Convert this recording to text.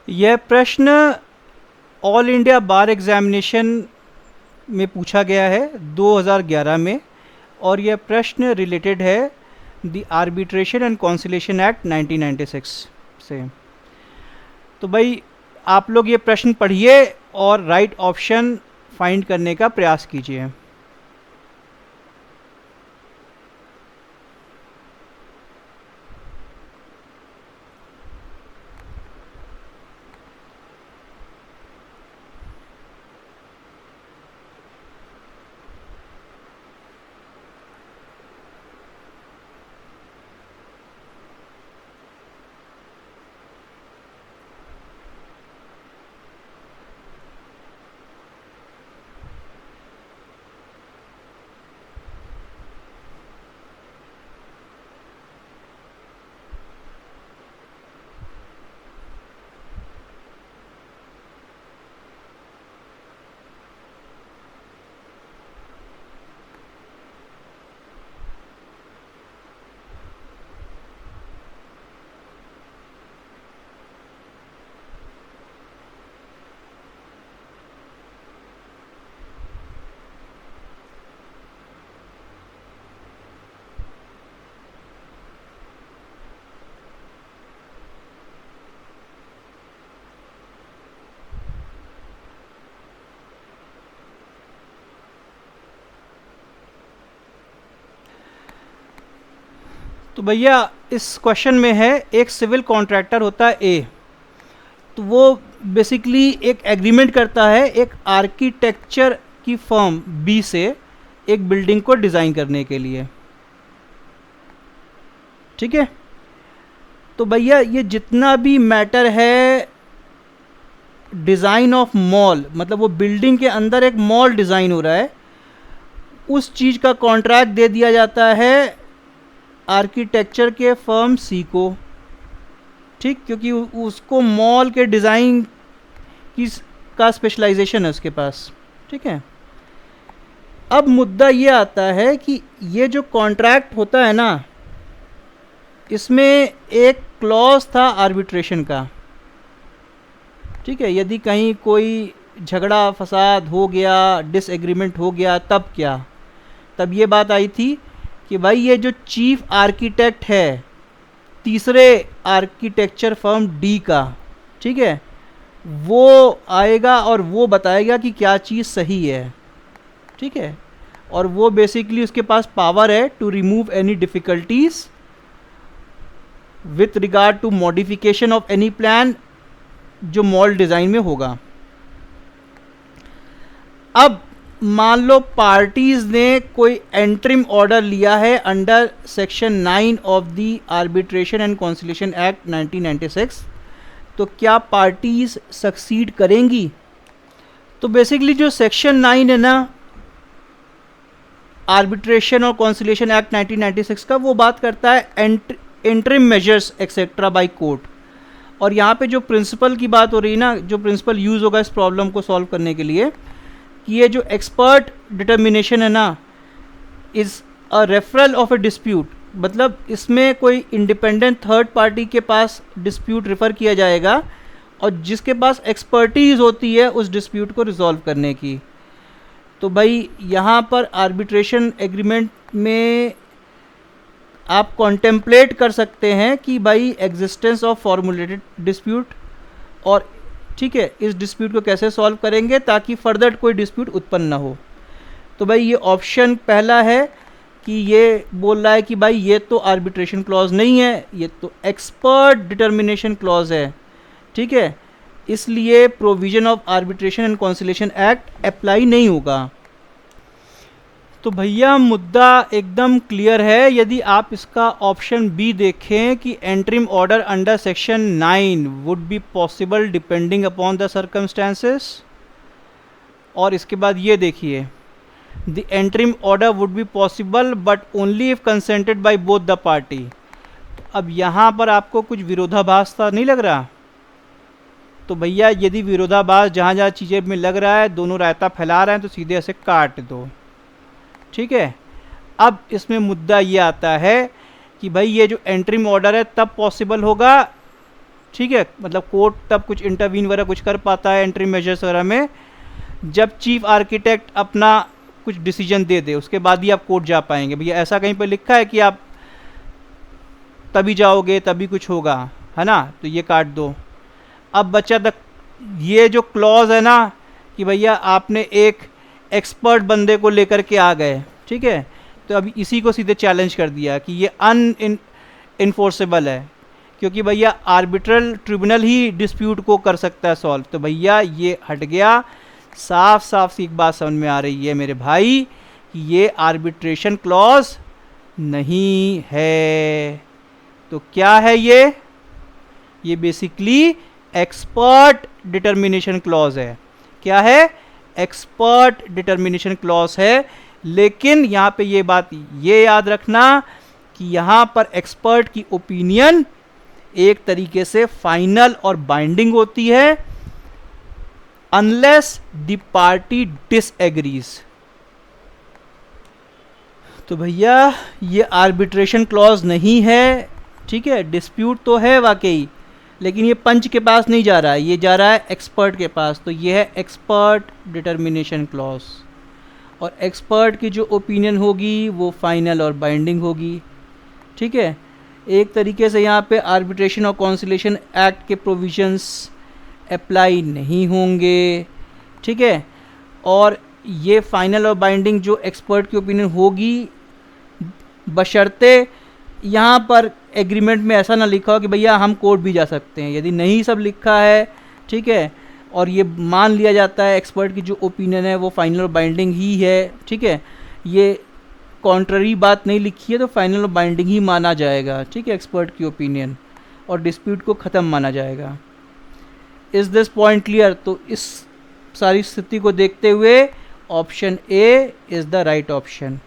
यह प्रश्न all India बार examination में पूछा गया है 2011 में, और यह प्रश्न रिलेटेड है the arbitration and conciliation act 1996 से। तो भाई आप लोग ये प्रश्न पढ़िए और राइट ऑप्शन फाइंड करने का प्रयास कीजिए। तो भैया इस क्वेश्चन में है, एक सिविल कॉन्ट्रैक्टर होता है ए, तो वो बेसिकली एक एग्रीमेंट करता है एक आर्किटेक्चर की फर्म बी से एक बिल्डिंग को डिज़ाइन करने के लिए। ठीक है, तो भैया ये जितना भी मैटर है डिज़ाइन ऑफ मॉल, मतलब वो बिल्डिंग के अंदर एक मॉल डिज़ाइन हो रहा है, उस चीज़ का कॉन्ट्रैक्ट दे दिया जाता है आर्किटेक्चर के फर्म सी को। ठीक, क्योंकि उसको मॉल के डिज़ाइन की का स्पेशलाइजेशन है उसके पास। ठीक है, अब मुद्दा ये आता है कि ये जो कॉन्ट्रैक्ट होता है ना, इसमें एक क्लॉज था आर्बिट्रेशन का। ठीक है, यदि कहीं कोई झगड़ा फसाद हो गया, डिसएग्रीमेंट हो गया, तब क्या, तब ये बात आई थी कि भाई ये जो चीफ आर्किटेक्ट है तीसरे आर्किटेक्चर फर्म डी का, ठीक है, वो आएगा और वो बताएगा कि क्या चीज़ सही है। ठीक है, और वो बेसिकली उसके पास पावर है to remove any difficulties with regard to modification of any plan जो मॉल डिज़ाइन में होगा। अब मान लो पार्टीज़ ने कोई एंट्रिम ऑर्डर लिया है under section 9 of the arbitration and conciliation act 1996, तो क्या पार्टीज़ सक्सीड करेंगी? तो बेसिकली जो सेक्शन 9 है ना आर्बिट्रेशन और कॉन्सिलेशन एक्ट 1996 का, वो बात करता है एंट्रिम मेजर्स एक्सेट्रा बाय कोर्ट। और यहाँ पे जो प्रिंसिपल की बात हो रही है ना, जो प्रिंसिपल यूज़ होगा इस प्रॉब्लम को सॉल्व करने के लिए, कि ये जो एक्सपर्ट डिटर्मिनेशन है ना is a referral of A dispute, मतलब इसमें कोई इंडिपेंडेंट थर्ड पार्टी के पास डिस्प्यूट रेफ़र किया जाएगा और जिसके पास एक्सपर्टीज़ होती है उस डिस्प्यूट को रिजॉल्व करने की। तो भाई यहाँ पर आर्बिट्रेशन एग्रीमेंट में आप कॉन्टेम्पलेट कर सकते हैं कि भाई एग्जिस्टेंस ऑफ फॉर्मुलेटेड डिस्प्यूट, और ठीक है इस डिस्प्यूट को कैसे सॉल्व करेंगे ताकि फर्दर कोई डिस्प्यूट उत्पन्न ना हो। तो भाई ये ऑप्शन पहला है कि ये बोल रहा है कि भाई ये तो आर्बिट्रेशन क्लॉज नहीं है, ये तो एक्सपर्ट डिटर्मिनेशन क्लॉज है। ठीक है, इसलिए provision of arbitration and conciliation act apply नहीं होगा। तो भैया मुद्दा एकदम क्लियर है, यदि आप इसका ऑप्शन बी देखें कि interim order under section 9 would be possible depending upon the circumstances, और इसके बाद ये देखिए the interim order would be possible but only if consented by both the party. अब यहाँ पर आपको कुछ विरोधाभास सा नहीं लग रहा? तो भैया यदि विरोधाभास जहाँ जहाँ चीज़ें में लग रहा है, दोनों रायता फैला रहे हैं, तो सीधे ऐसे काट दो। ठीक है, अब इसमें मुद्दा ये आता है कि भाई ये जो एंट्रिम ऑर्डर है तब पॉसिबल होगा ठीक है, मतलब कोर्ट तब कुछ इंटरवीन वगैरह कुछ कर पाता है एंट्री मेजर्स वगैरह में जब चीफ आर्किटेक्ट अपना कुछ डिसीजन दे दे, उसके बाद ही आप कोर्ट जा पाएंगे। भैया ऐसा कहीं पर लिखा है कि आप तभी जाओगे तभी कुछ होगा, है ना, तो ये काट दो। अब बचा तक ये जो क्लॉज है ना कि भैया आपने एक एक्सपर्ट बंदे को लेकर के आ गए, ठीक है, तो अभी इसी को सीधे चैलेंज कर दिया कि ये इनफोर्सेबल है, क्योंकि भैया आर्बिट्रल ट्रिब्यूनल ही डिस्प्यूट को कर सकता है सॉल्व। तो भैया ये हट गया। साफ साफ सी एक बात समझ में आ रही है मेरे भाई कि ये आर्बिट्रेशन क्लॉज नहीं है। तो क्या है ये बेसिकली एक्सपर्ट डिटर्मिनेशन क्लॉज है। क्या है? एक्सपर्ट डिटर्मिनेशन क्लॉज है। लेकिन यहाँ पे ये बात ये याद रखना कि यहाँ पर एक्सपर्ट की ओपिनियन एक तरीके से फाइनल और बाइंडिंग होती है अनलेस द पार्टी डिसएग्रीज। तो भैया ये आर्बिट्रेशन क्लॉज नहीं है, ठीक है, डिस्प्यूट तो है वाकई, लेकिन ये पंच के पास नहीं जा रहा है, ये जा रहा है एक्सपर्ट के पास। तो ये है एक्सपर्ट डिटर्मिनेशन क्लॉज, और एक्सपर्ट की जो ओपिनियन होगी वो फाइनल और बाइंडिंग होगी, ठीक है। एक तरीके से यहाँ पे आर्बिट्रेशन और कॉन्सिलेशन एक्ट के प्रोविजंस अप्लाई नहीं होंगे, ठीक है। और ये फाइनल और बाइंडिंग जो एक्सपर्ट की ओपिनियन होगी बशर्ते यहाँ पर एग्रीमेंट में ऐसा ना लिखा हो कि भैया हम कोर्ट भी जा सकते हैं। यदि नहीं सब लिखा है, ठीक है, और ये मान लिया जाता है एक्सपर्ट की जो ओपिनियन है वो फाइनल और बाइंडिंग ही है, ठीक है, ये कॉन्ट्ररी बात नहीं लिखी है तो फाइनल और बाइंडिंग ही माना जाएगा, ठीक है, एक्सपर्ट की ओपिनियन, और डिस्प्यूट को ख़त्म माना जाएगा। Is this point clear? तो इस सारी स्थिति को देखते हुए option A is the right option.